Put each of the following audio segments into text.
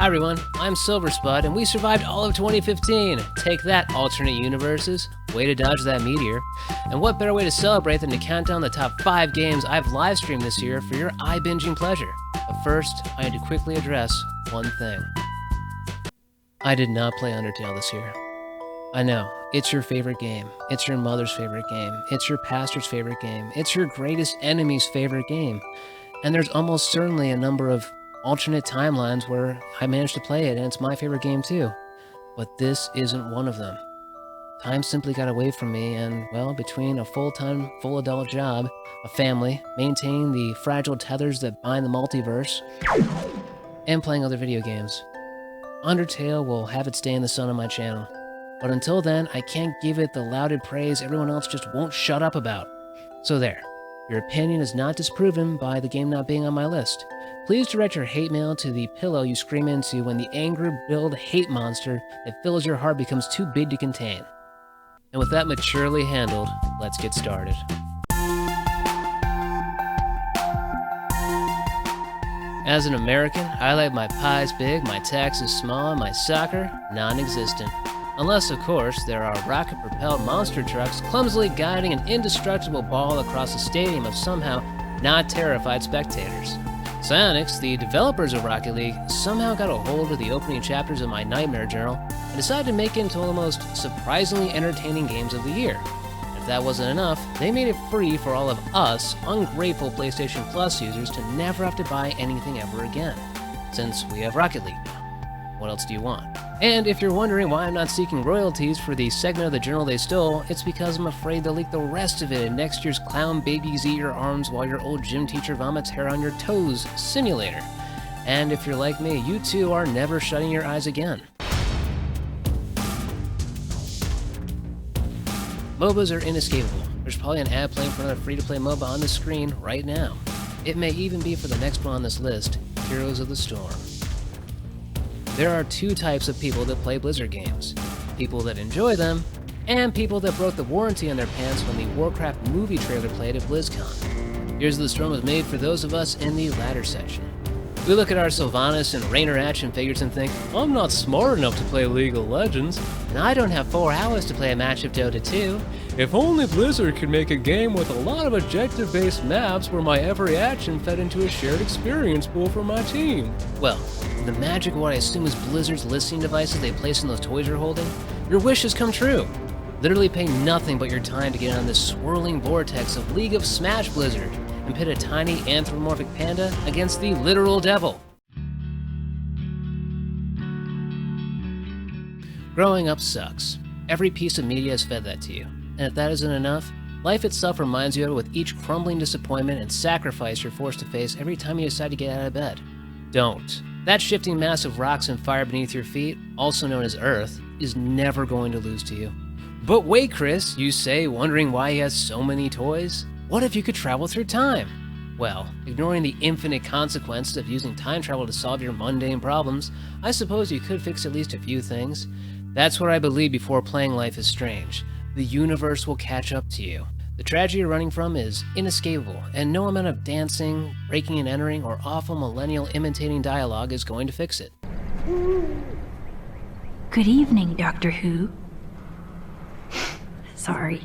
Hi everyone, I'm Silverspud, and we survived all of 2015. Take that, alternate universes. Way to dodge that meteor. And what better way to celebrate than to count down the top 5 games I've live streamed this year for your eye-binging pleasure. But first, I need to quickly address one thing. I did not play Undertale this year. I know, it's your favorite game. It's your mother's favorite game. It's your pastor's favorite game. It's your greatest enemy's favorite game. And there's almost certainly a number of alternate timelines where I managed to play it and it's my favorite game too. But this isn't one of them. Time simply got away from me and, well, between a full-time, full adult job, a family, maintaining the fragile tethers that bind the multiverse, and playing other video games, Undertale will have its day in the sun on my channel. But until then, I can't give it the lauded praise everyone else just won't shut up about. So there. Your opinion is not disproven by the game not being on my list. Please direct your hate mail to the pillow you scream into when the anger-billed hate monster that fills your heart becomes too big to contain. And with that maturely handled, let's get started. As an American, I like my pies big, my taxes small, and my soccer non-existent. Unless, of course, there are rocket-propelled monster trucks clumsily guiding an indestructible ball across a stadium of somehow not terrified spectators. Psyonix, the developers of Rocket League, somehow got a hold of the opening chapters of my Nightmare Journal and decided to make it into one of the most surprisingly entertaining games of the year. If that wasn't enough, they made it free for all of us ungrateful PlayStation Plus users to never have to buy anything ever again, since we have Rocket League now. What else do you want? And if you're wondering why I'm not seeking royalties for the segment of the journal they stole, it's because I'm afraid they'll leak the rest of it in next year's Clown Babies Eat Your Arms While Your Old Gym Teacher Vomits Hair on Your Toes simulator. And if you're like me, you too are never shutting your eyes again. MOBAs are inescapable. There's probably an ad playing for another free-to-play MOBA on the screen right now. It may even be for the next one on this list, Heroes of the Storm. There are two types of people that play Blizzard games. People that enjoy them, and people that broke the warranty on their pants when the Warcraft movie trailer played at BlizzCon. Heroes of the Storm was made for those of us in the latter section. We look at our Sylvanas and Raynor action figures and think, I'm not smart enough to play League of Legends, and I don't have 4 hours to play a match of Dota 2. If only Blizzard could make a game with a lot of objective-based maps where my every action fed into a shared experience pool for my team. Well, the magic of what I assume is Blizzard's listening devices they place in those toys you're holding, your wish has come true. Literally pay nothing but your time to get on this swirling vortex of League of Smash Blizzard and pit a tiny anthropomorphic panda against the literal devil. Growing up sucks. Every piece of media has fed that to you. And if that isn't enough, life itself reminds you of it with each crumbling disappointment and sacrifice you're forced to face every time you decide to get out of bed. Don't. That shifting mass of rocks and fire beneath your feet, also known as Earth, is never going to lose to you. But wait, Chris, you say, wondering why he has so many toys? What if you could travel through time? Well, ignoring the infinite consequences of using time travel to solve your mundane problems, I suppose you could fix at least a few things. That's what I believe before playing Life is Strange. The universe will catch up to you. The tragedy you're running from is inescapable, and no amount of dancing, breaking and entering, or awful millennial imitating dialogue is going to fix it. Good evening, Doctor Who. Sorry.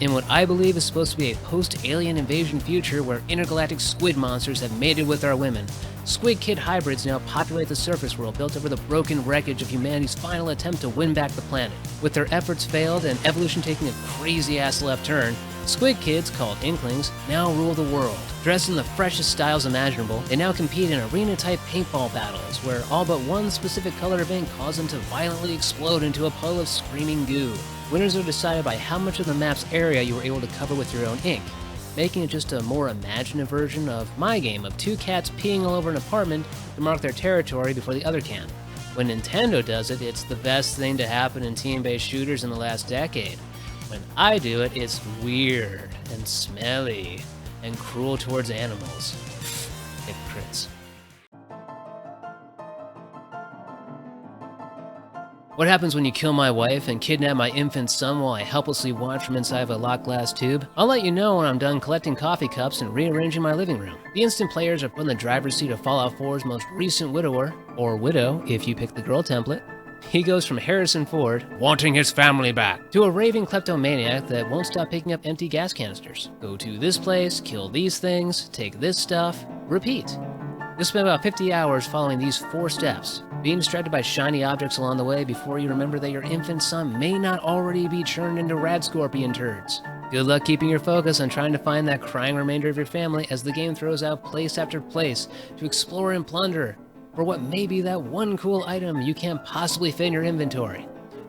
In what I believe is supposed to be a post-alien invasion future where intergalactic squid monsters have mated with our women, squid kid hybrids now populate the surface world built over the broken wreckage of humanity's final attempt to win back the planet. With their efforts failed and evolution taking a crazy-ass left turn, squid kids, called Inklings, now rule the world. Dressed in the freshest styles imaginable, they now compete in arena-type paintball battles where all but one specific color of ink causes them to violently explode into a puddle of screaming goo. Winners are decided by how much of the map's area you were able to cover with your own ink, making it just a more imaginative version of my game of 2 cats peeing all over an apartment to mark their territory before the other can. When Nintendo does it, it's the best thing to happen in team-based shooters in the last decade. When I do it, it's weird and smelly and cruel towards animals. Hypocrites. What happens when you kill my wife and kidnap my infant son while I helplessly watch from inside of a locked glass tube? I'll let you know when I'm done collecting coffee cups and rearranging my living room. The instant players are put in the driver's seat of Fallout 4's most recent widower, or widow if you pick the girl template. He goes from Harrison Ford, wanting his family back, to a raving kleptomaniac that won't stop picking up empty gas canisters. Go to this place, kill these things, take this stuff, repeat. You'll spend about 50 hours following these 4 steps, being distracted by shiny objects along the way before you remember that your infant son may not already be churned into rad scorpion turds. Good luck keeping your focus on trying to find that crying remainder of your family as the game throws out place after place to explore and plunder for what may be that one cool item you can't possibly fit in your inventory.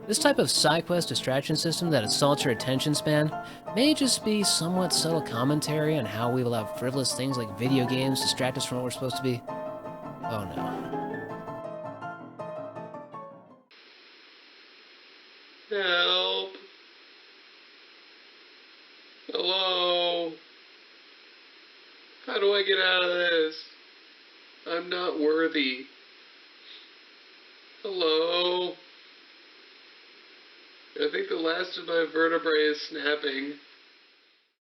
This type of side quest distraction system that assaults your attention span may just be somewhat subtle commentary on how we allow frivolous things like video games distract us from what we're supposed to be. Oh no. Help. Hello. How do I get out of this? I'm not worthy. Hello. I think the last of my vertebrae is snapping.